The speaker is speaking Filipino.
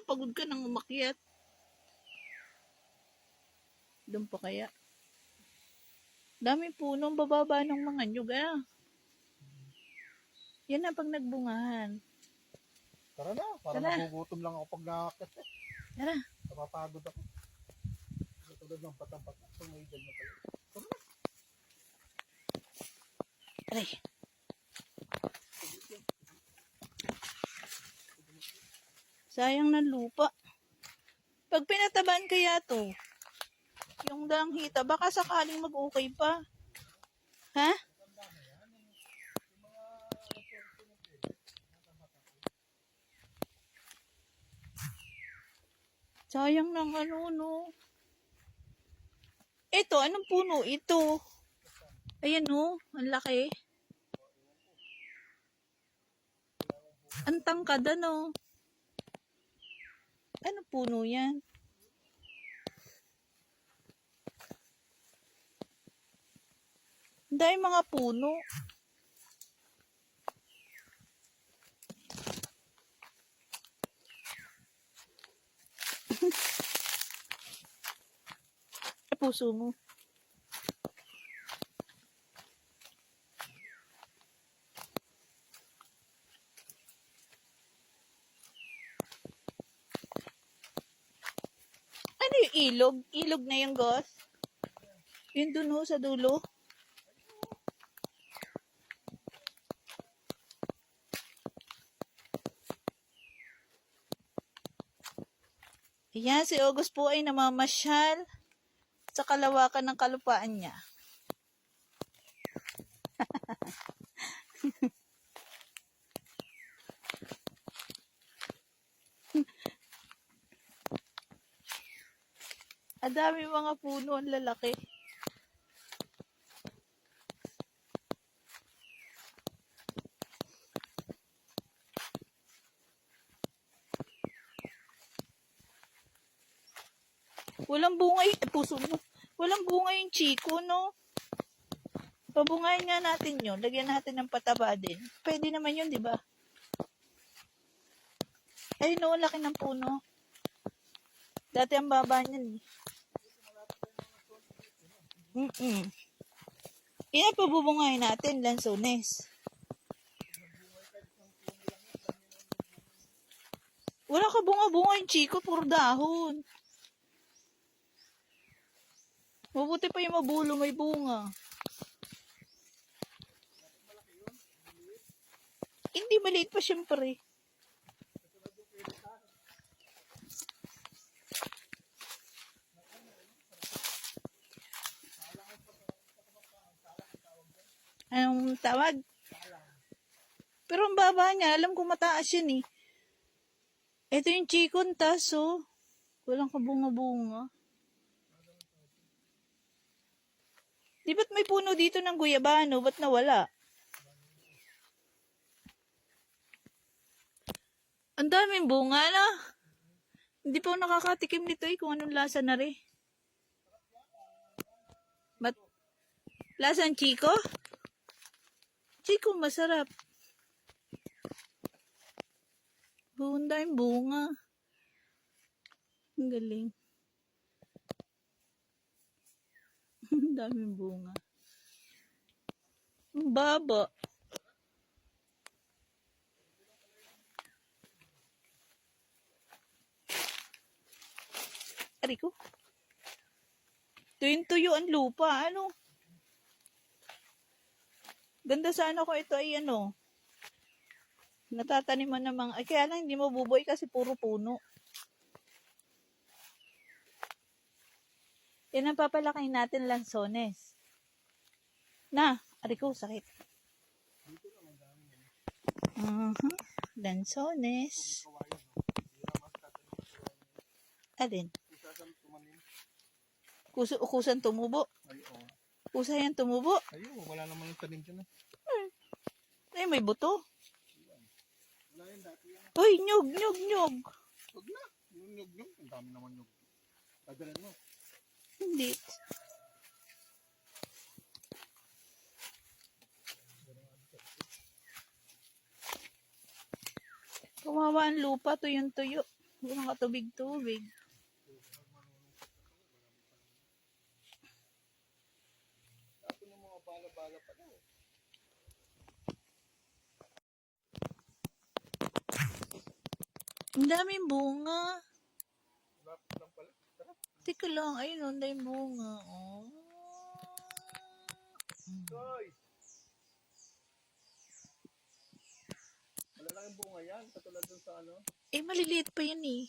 pagod ka nang umakyat. Doon pa kaya? Dami puno, bababa ng mga nyug, Yan na pag nagbungahan. Tara na, parang nagugutom lang ako pag nakakit eh. Tara. Napapagod ako. Tulad ng patang-patang. Tumigal na pala. Tara na. Aray. Sayang ng lupa. Pag pinataban kaya to, yung dalang hita, baka sakaling mag-okay pa. Ha? Sayang ng no. Ito, anong puno ito? Ayan ang laki. Ang tangkad Ano puno yan? Dahil mga puno. Puso mo. Ano yung ilog? Ilog na yung gos? Yun dun sa dulo? Ayan, si August po ay namamasyal sa kalawakan ng kalupaan niya. Ang dami mga puno, ang lalaki. Walang bunga puso mo. Walang bunga yung chiko, no? Pabungayin nga natin yun. Lagyan natin ng pataba din. Pwede naman yun, di ba? Ay, no, laki ng puno. Dati ang baba niyan. Yan, pabubungayin natin, lansones. Wala ka bunga-bunga yung chiko, puro dahon. Mabuti pa yung mabulo, may bunga. Hindi, maliit pa syempre. Anong tawag? Pero ang baba niya, alam ko mataas yun eh. Ito yung chikon, taso. Walang kabunga-bunga. Di ba't may puno dito ng guyabano? Ba't nawala? Ang daming bunga na. Hindi pa ako nakakatikim nito kung anong lasa na rin. Lasang chiko? Chiko, masarap. Ang daming bunga. Ang galing. Ang daming bunga. Ang baba. Ari ko. Tuyo ang lupa. Ano? Ganda sana ko ito ay natataniman ng mga, kaya lang hindi mabubuhay kasi puro puno. Yan ang papalakayin natin, lansones. Ari ko, sakit. Lansones. Alin? Kusan tumubo? Kusa yan tumubo? Wala naman yung tanim dyan Ay, may buto. Uy, nyug. Huwag na. Yung nyug. Ang dami naman nyug. Padalan mo. Hindi. Kawawa ang lupa, tuyong-tuyo. Walang katubig-tubig. Tapos yung mga bala-bala pa daw. Ang daming bunga. Lapit lang pala. Tara. Teka lang, ayun, ang daming bunga. Oh. Guys! Malalaking bunga yan. Katulad dun sa ano. Eh, maliliit pa yan eh.